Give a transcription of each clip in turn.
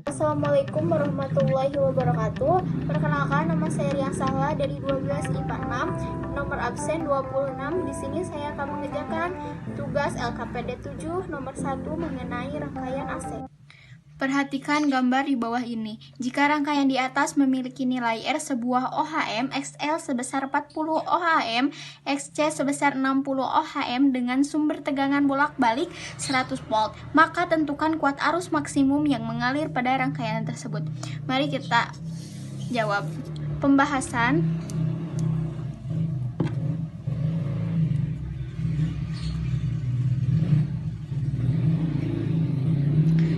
Assalamualaikum warahmatullahi wabarakatuh. Perkenalkan, nama saya Rian Sahla dari 12 IPA 6, nomor absen 26. Di sini saya akan mengerjakan tugas LKPD 7 nomor 1 mengenai rangkaian AC. Perhatikan gambar di bawah ini. Jika rangkaian di atas memiliki nilai R sebuah OHM, XL sebesar 40 OHM, XC sebesar 60 OHM dengan sumber tegangan bolak-balik 100 volt, maka tentukan kuat arus maksimum yang mengalir pada rangkaian tersebut. Mari kita jawab. Pembahasan.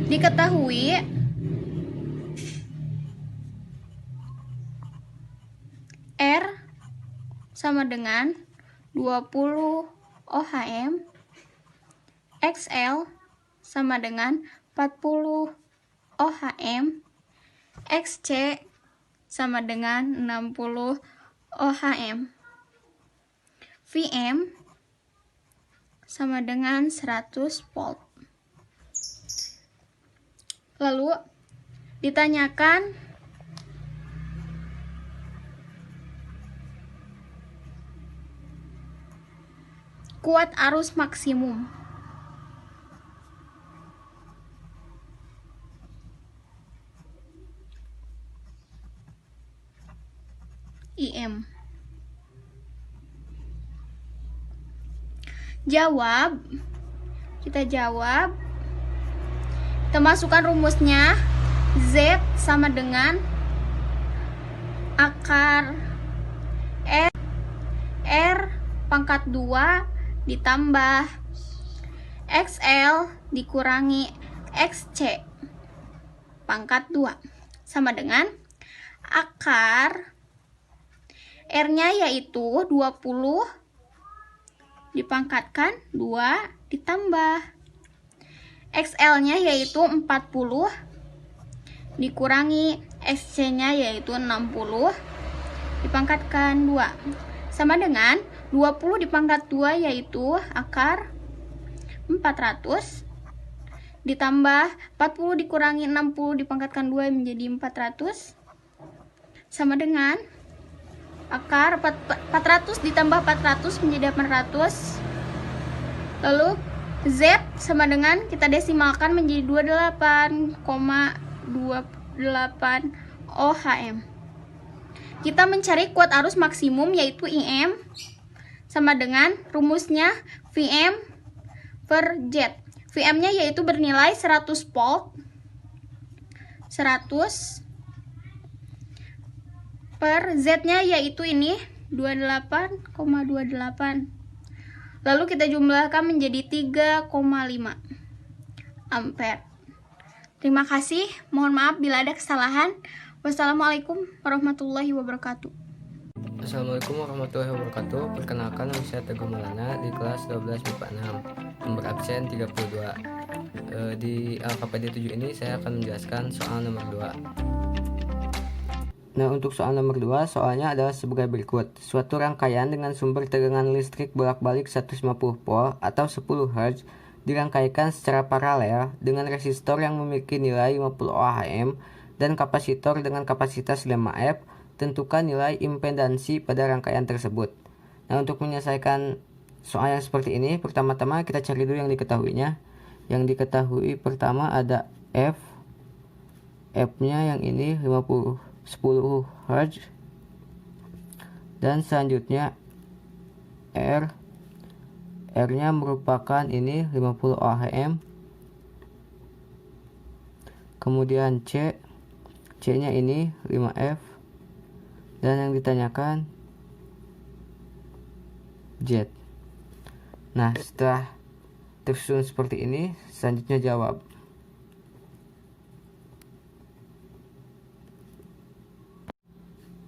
Diketahui R sama dengan 20 OHM, XL sama dengan 40 OHM, XC sama dengan 60 OHM, VM sama dengan 100 volt. Lalu ditanyakan kuat arus maksimum. IM. Jawab. Kita jawab. Kita masukkan rumusnya. Z sama dengan akar R pangkat 2 ditambah XL dikurangi XC pangkat 2 sama dengan akar R-nya yaitu 20 dipangkatkan 2 ditambah XL-nya yaitu 40 dikurangi XC-nya yaitu 60 dipangkatkan 2 sama dengan 20 dipangkat 2 yaitu akar 400 ditambah 40 dikurangi 60 dipangkatkan 2 menjadi 400 sama dengan akar 400 ditambah 400 menjadi 800. Lalu Z sama dengan, kita desimalkan menjadi 28,28 OHM. Kita mencari kuat arus maksimum yaitu IM sama dengan rumusnya VM per Z. VM-nya yaitu bernilai 100 volt. 100 per Z-nya yaitu ini 28,28. Lalu kita jumlahkan menjadi 3,5 ampere. Terima kasih. Mohon maaf bila ada kesalahan. Wassalamualaikum warahmatullahi wabarakatuh. Assalamualaikum warahmatullahi wabarakatuh. Perkenalkan, nama saya Teguh Maulana di kelas 12 MIPA 6, nomor absen 32. Di LKPD 7 ini saya akan menjelaskan soal nomor 2. Nah, untuk soal nomor 2, soalnya adalah sebagai berikut. Suatu rangkaian dengan sumber tegangan listrik bolak-balik 150 volt atau 10 Hz dirangkaikan secara paralel dengan resistor yang memiliki nilai 50 ohm dan kapasitor dengan kapasitas 5 F. Tentukan nilai impedansi pada rangkaian tersebut. Nah, untuk menyelesaikan soal yang seperti ini, pertama-tama kita cari dulu yang diketahuinya. Yang diketahui pertama ada F. F-nya yang ini 10 Hz, dan selanjutnya R-nya merupakan ini 50 ohm, kemudian C-nya ini 5F, dan yang ditanyakan Z. Nah, setelah tersusun seperti ini, selanjutnya jawab.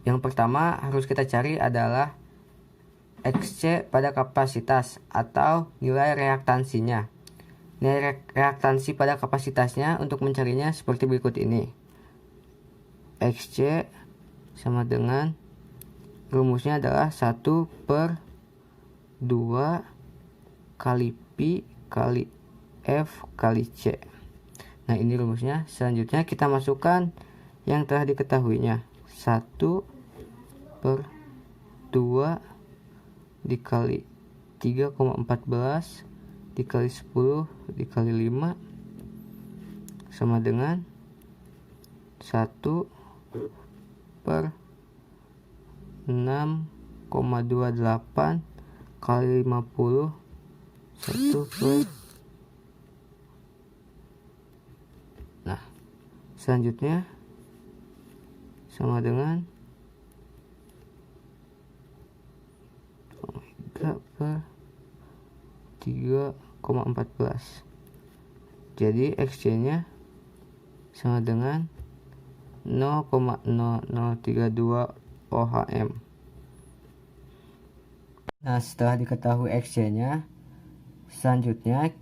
Yang pertama harus kita cari adalah XC pada kapasitas atau nilai reaktansinya. Nilai reaktansi pada kapasitasnya untuk mencarinya seperti berikut ini. XC sama dengan, rumusnya adalah 1/2 kali Pi kali F kali C. Nah, ini rumusnya. Selanjutnya kita masukkan yang telah diketahuinya. 1/2 dikali 3,14 dikali 10 dikali 5 sama dengan 1/6,28 kali 50 Nah, selanjutnya sama dengan 3/3,14. Jadi XC-nya sama dengan 0,0032 ohm. Nah, setelah diketahui XC-nya, selanjutnya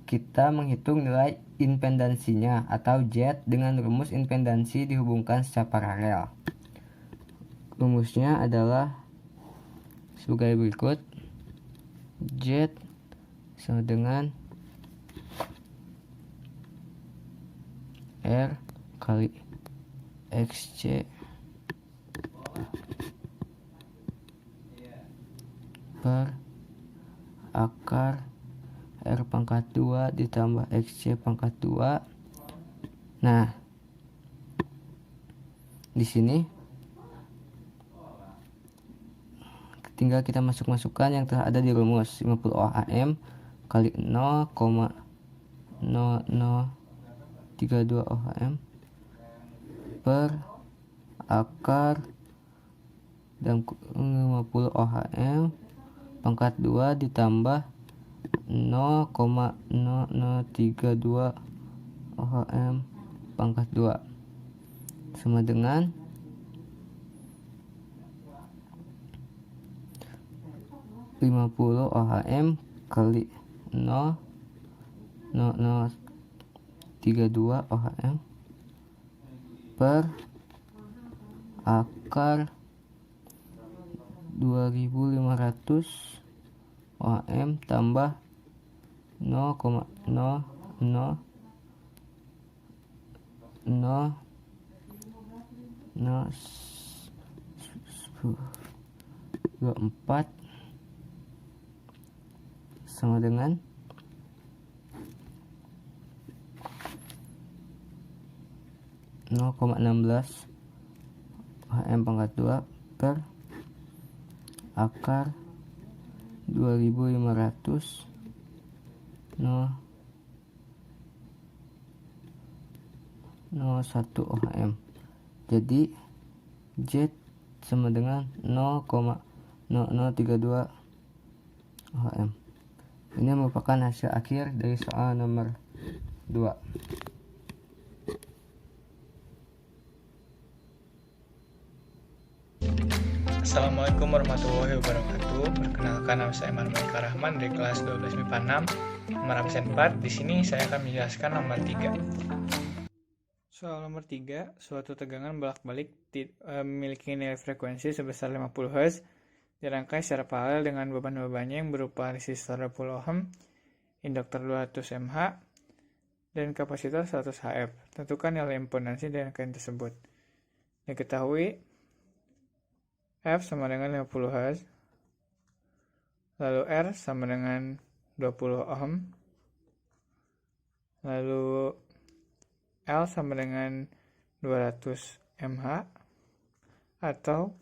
kita menghitung nilai impedansinya atau Z dengan rumus impedansi dihubungkan secara paralel. Rumusnya adalah sebagai berikut. Z sama dengan R kali XC per akar R pangkat 2 ditambah XC pangkat 2. Nah, di sini tinggal kita masukkan yang telah ada di rumus 50 ohm kali 0,0032 ohm per akar dan 50 ohm pangkat 2 ditambah 0,0032 ohm pangkat 2 sama dengan 50 ohm kali 0,0032 ohm per akar 2500 ohm tambah 0,000024 sama dengan 0,16 ohm pangkat 2 per akar 2500 0,01 ohm. Jadi Z sama dengan 0,0032 ohm. Ini merupakan hasil akhir dari soal nomor 2. Assalamualaikum warahmatullahi wabarakatuh. Perkenalkan, nama saya Marwan Karahman dari kelas 12 MIPA 6, nomor absen 4. Di sini saya akan menjelaskan nomor 3. Soal nomor 3, suatu tegangan bolak-balik memiliki nilai frekuensi sebesar 50 Hz dirangkai secara paralel dengan beban-bebannya yang berupa resistor 20 ohm, induktor 200 mH, dan kapasitor 100 Hf. Tentukan nilai impedansi dari rangkaian tersebut. Diketahui F sama dengan 50 Hz, lalu R sama dengan 20 ohm, lalu L sama dengan 200 mH atau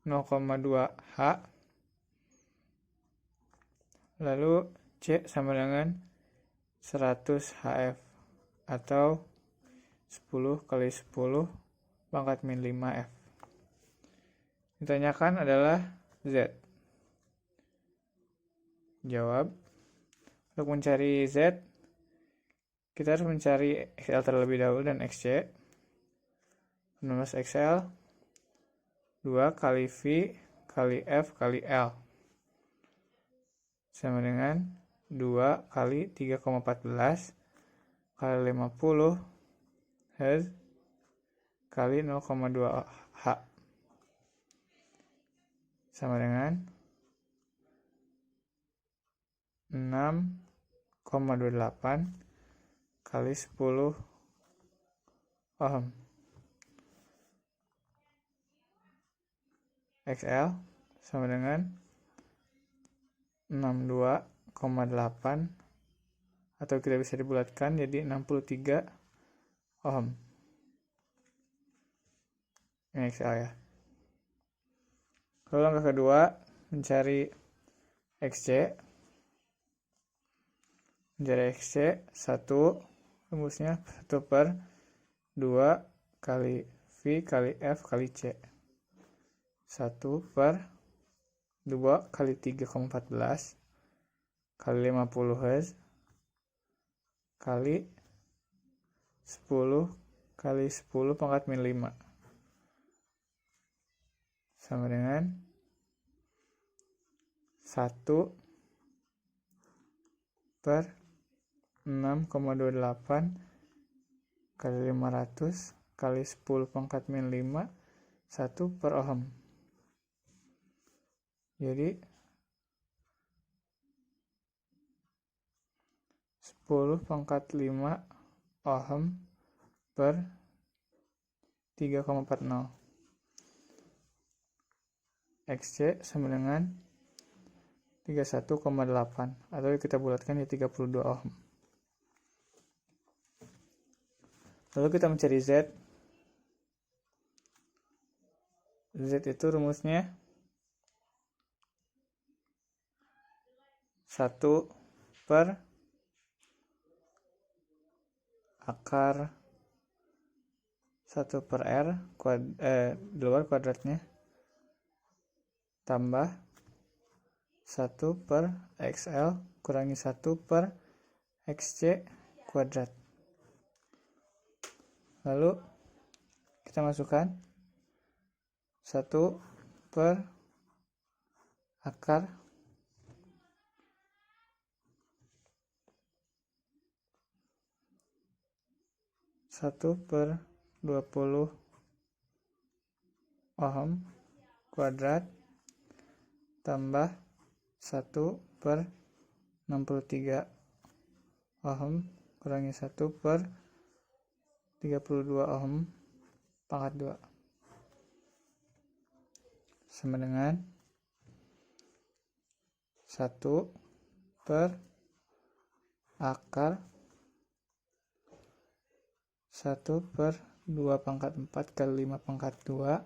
0,2 H, lalu C sama dengan 100 Hf atau 10 kali 10 pangkat min 5 F. Ditanyakan adalah Z. Jawab. Untuk mencari Z, kita harus mencari XL terlebih dahulu dan XC. Rumus XL 2 kali V kali F kali L sama dengan 2 kali 3,14 kali 50 Hz kali 0,2 H sama dengan 6,28 kali 10 ohm. XL sama dengan 62,8 atau kita bisa dibulatkan jadi 63 ohm. Ini XL ya. Lalu langkah kedua, mencari XC. Mencari XC, 1 rumusnya 1/2 kali V kali F kali C. 1/2 kali 3,14 kali 50 Hz kali 10 kali 10 pangkat min 5 sama dengan 1/6,28 kali 500 kali 10 pangkat min 5 1/ohm. Jadi 10 pangkat 5 ohm per 3,40. XC sama dengan 31,8 atau kita bulatkan ya 32 ohm. Lalu kita mencari Z. Z itu rumusnya 1 per akar 1 per R di luar kuadratnya tambah 1 per XL kurangi 1 per XC kuadrat. Lalu kita masukkan 1 per akar 1/20 ohm kuadrat tambah 1/63 ohm kurangi 1/32 ohm pangkat 2 sama dengan 1 per akar 1/2 pangkat 4 kali 5 pangkat 2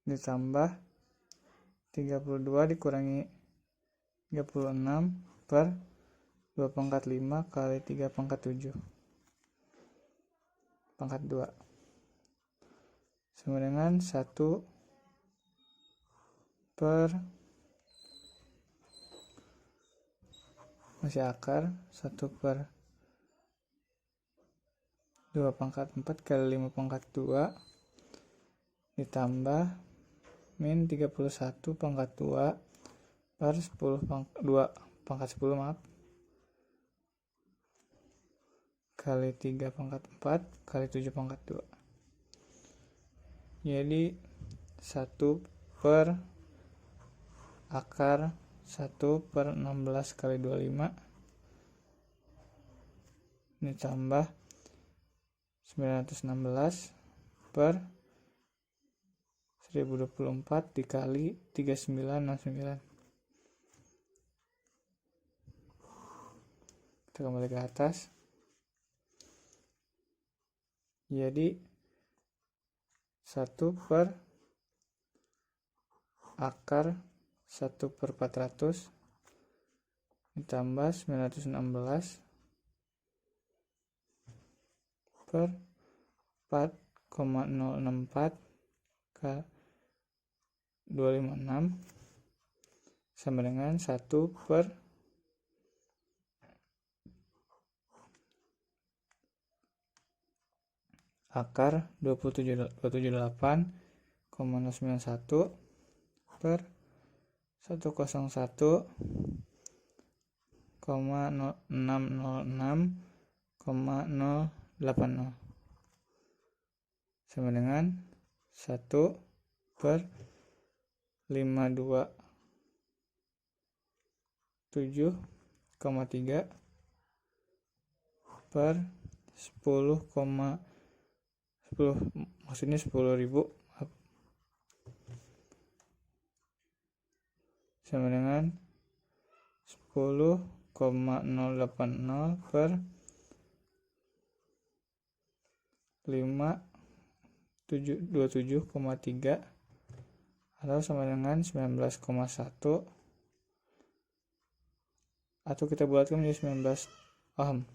ditambah 32 dikurangi 36 per 2 pangkat 5 kali 3 pangkat 7 pangkat 2 sama dengan 1 per masih akar 1/2 pangkat 4 kali 5 pangkat 2 ditambah min 31 pangkat 2 per 10 pangkat 10 kali 3 pangkat 4 kali 7 pangkat 2. Jadi 1 per akar 1/16 kali 25 ditambah 916 per 1024 dikali 3969. Kita kembali ke atas. Jadi 1 per akar 1/400 ditambah 916 per 4,064 ke 256 sama dengan 1 per akar 278,091 per 101,606,080 sama dengan 1 per 527,3 per 10, maksudnya 10.000 sama dengan 10,080 per 527,3 atau sama dengan 19,1, atau kita bulatkan menjadi 19 ohm.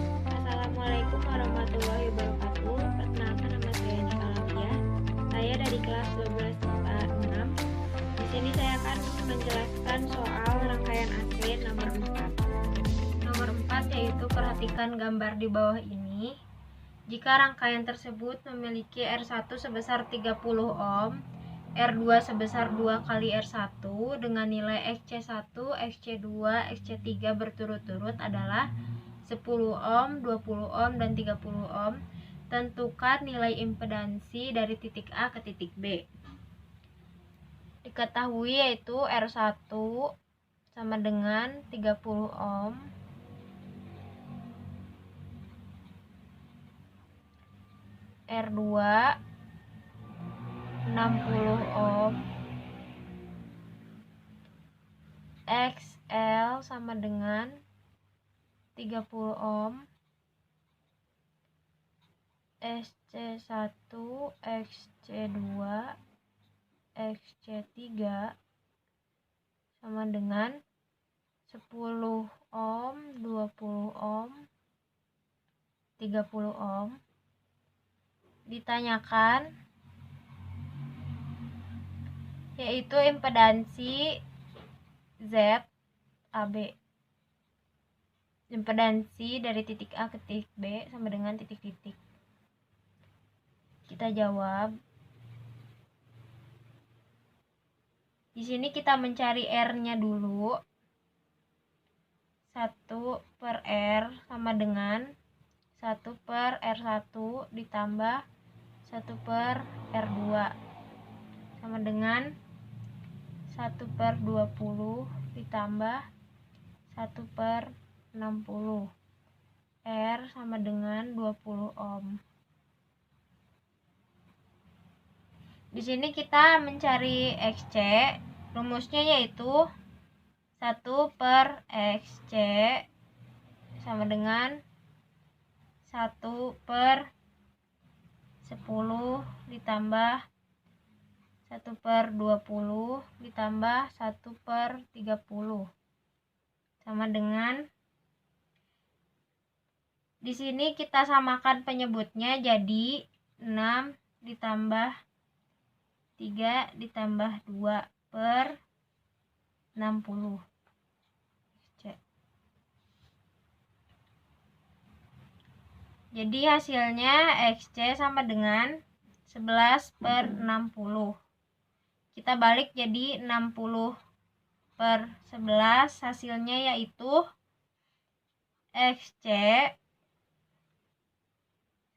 Assalamualaikum warahmatullahi wabarakatuh. Perkenalkan, nama saya Nika Lavia. Saya dari kelas 12 IPA 6. Di sini saya akan menjelaskan soal rangkaian AC nomor 4. Nomor 4 yaitu perhatikan gambar di bawah ini. Jika rangkaian tersebut memiliki R1 sebesar 30 ohm, R2 sebesar 2 kali R1 dengan nilai XC1, XC2, XC3 berturut-turut adalah 10 ohm, 20 ohm, dan 30 ohm. Tentukan nilai impedansi dari titik A ke titik B. Diketahui yaitu R1 sama dengan 30 ohm, R2 60 ohm, XL sama dengan 30 ohm, XC1, XC2, XC3 sama dengan 10 ohm, 20 ohm, 30 ohm. Ditanyakan yaitu impedansi Z AB. Impedansi dari titik A ke titik B sama dengan titik-titik. Kita jawab. Di sini kita mencari R-nya dulu. 1 per R sama dengan 1 per R1 ditambah 1 per R2 sama dengan 1 per 20 ditambah 1 per 60. R sama dengan 20 ohm. Di sini kita mencari XC. Rumusnya yaitu 1 per XC sama dengan 1 per 10 ditambah 1 per 20 ditambah 1 per 30 sama dengan, di sini kita samakan penyebutnya jadi 6 ditambah 3 ditambah 2 per 60. Jadi hasilnya XC sama dengan 11 per 60. Kita balik jadi 60 per 11. Hasilnya yaitu XC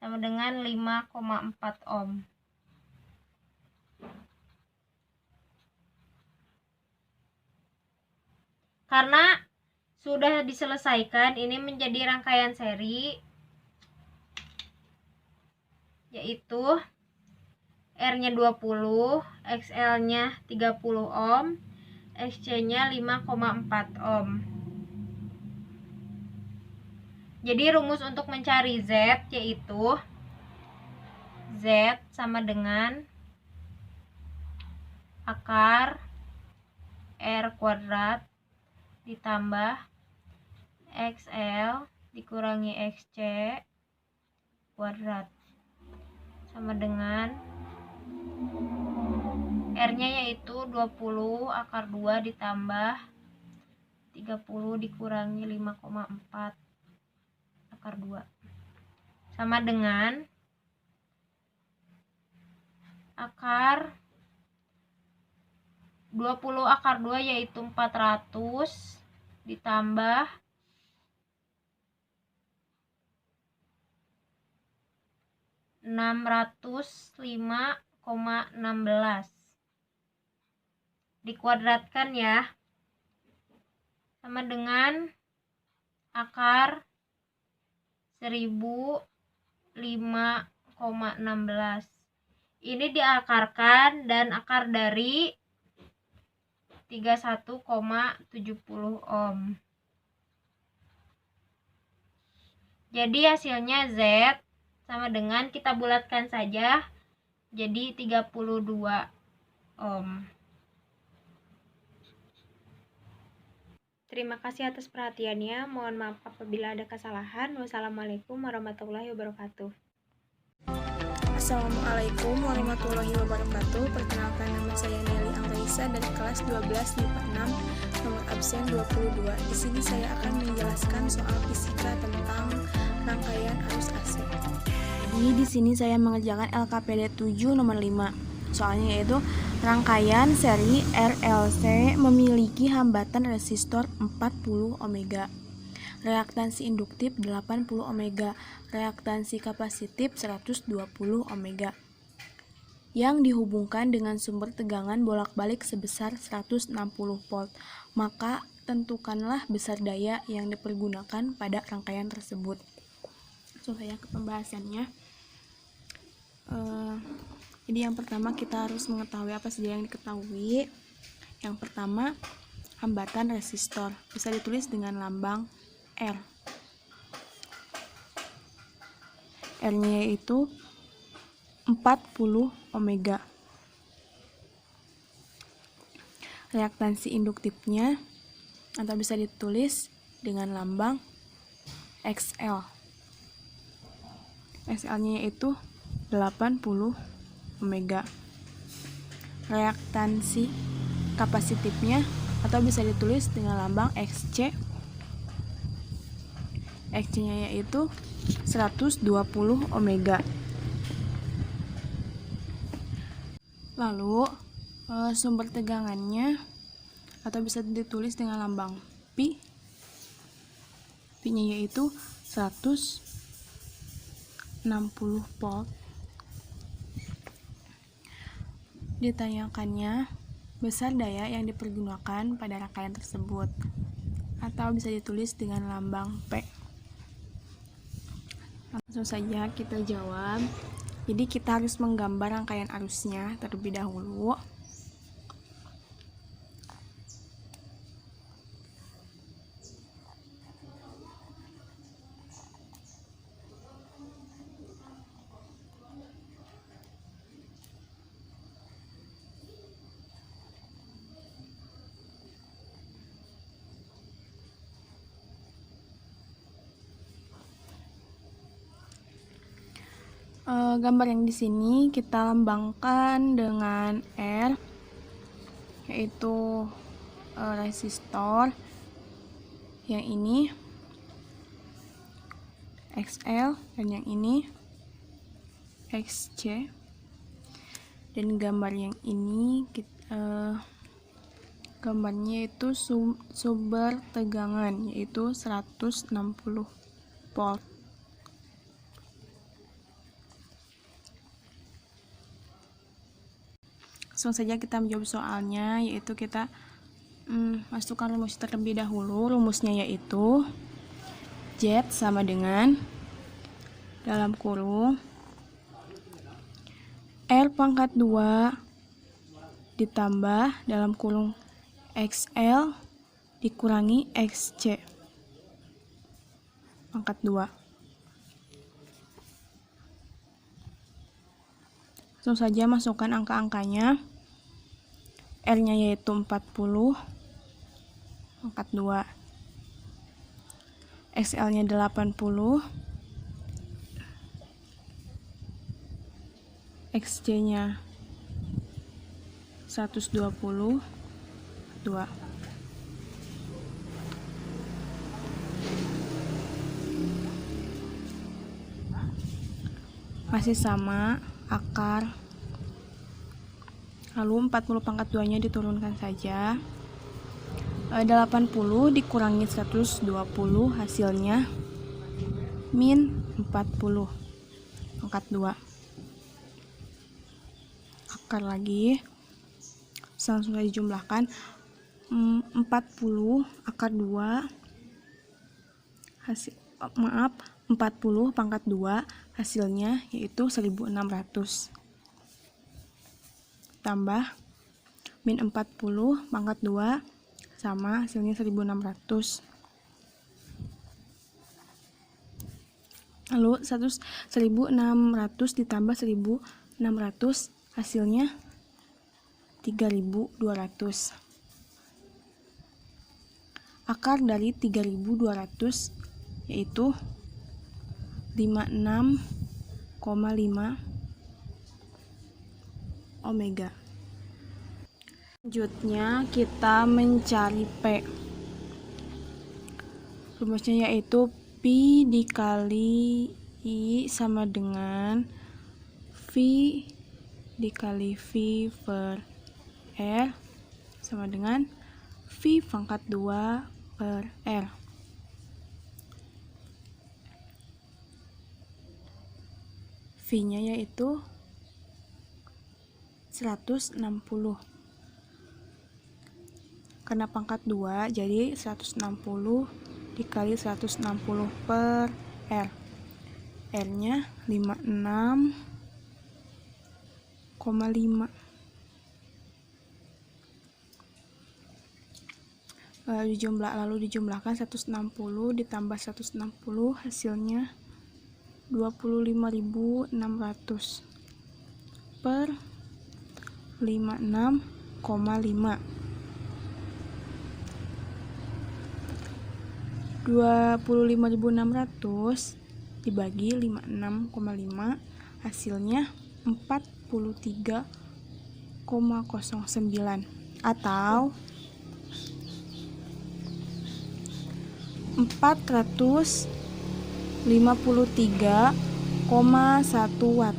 sama dengan 5,4 ohm. Karena sudah diselesaikan, ini menjadi rangkaian seri, yaitu R-nya 20, XL-nya 30 ohm, XC-nya 5,4 ohm. Jadi rumus untuk mencari Z yaitu Z sama dengan akar R kuadrat ditambah XL dikurangi XC kuadrat sama dengan R-nya yaitu 20 akar 2 ditambah 30 dikurangi 5,4 akar 2 sama dengan akar 20 akar 2 yaitu 400 ditambah 605,5 Dikuadratkan ya, sama dengan akar 1005,16. Ini diakarkan dan akar dari 31,70 ohm. Jadi hasilnya Z sama dengan, kita bulatkan saja, jadi 32 ohm. Terima kasih atas perhatiannya. Mohon maaf apabila ada kesalahan. Wassalamualaikum warahmatullahi wabarakatuh. Assalamualaikum warahmatullahi wabarakatuh. Perkenalkan, nama saya Nelly Anggraisa dari kelas 12 MIPA 6, nomor absen 22. Di sini saya akan menjelaskan soal fisika tentang rangkaian arus AC. Jadi di sini saya mengerjakan LKPD 7 nomor 5. Soalnya yaitu rangkaian seri RLC memiliki hambatan resistor 40 ohmega. Reaktansi induktif 80 ohmega, reaktansi kapasitif 120 ohmega, yang dihubungkan dengan sumber tegangan bolak-balik sebesar 160 volt. Maka tentukanlah besar daya yang dipergunakan pada rangkaian tersebut. Langsung saya ke pembahasannya. Jadi yang pertama kita harus mengetahui apa saja yang diketahui. Yang pertama, hambatan resistor bisa ditulis dengan lambang R. R-nya yaitu 40 ohmega. Reaktansi induktifnya atau bisa ditulis dengan lambang XL. XL-nya yaitu 80 ohmega. Reaktansi kapasitifnya atau bisa ditulis dengan lambang XC. XC-nya yaitu 120 ohmega. Lalu sumber tegangannya atau bisa ditulis dengan lambang Pi. Pi-nya yaitu 160 volt. Ditanyakannya besar daya yang dipergunakan pada rangkaian tersebut atau bisa ditulis dengan lambang P. Langsung saja kita jawab. Jadi kita harus menggambar rangkaian arusnya terlebih dahulu. Gambar yang di sini kita lambangkan dengan R, yaitu resistor. Yang ini XL dan yang ini XC. Dan gambar yang ini gambarnya itu sumber tegangan, yaitu 160 volt. Langsung saja kita menjawab soalnya, yaitu kita masukkan rumus terlebih dahulu. Rumusnya yaitu Z sama dengan dalam kurung R pangkat 2 ditambah dalam kurung XL dikurangi XC pangkat 2. Langsung saja masukkan angka-angkanya. R-nya yaitu 40 pangkat 2, XL-nya 80, XC-nya 120, 2. Masih sama akar. Lalu 40 pangkat 2 nya diturunkan saja. 80 dikurangi 120 hasilnya min 40 pangkat 2. akar lagi. Langsung saja dijumlahkan. 40 akar 2 hasil 40 pangkat 2 hasilnya yaitu 1600 tambah min 40 pangkat 2 sama hasilnya 1600. Lalu 1600 ditambah 1600 hasilnya 3200. Akar dari 3200 yaitu 56,5 omega. Selanjutnya kita mencari P. Rumusnya yaitu Pi dikali I sama dengan V dikali V per R sama dengan V pangkat 2 per R. V-nya yaitu 160. Karena pangkat 2 jadi 160 dikali 160 per R. R-nya 56,5. Lalu dijumlahkan 160 ditambah 160 hasilnya 25.600 per 56,5. 25.600 dibagi 56,5 hasilnya 43,09 atau 453,1 watt.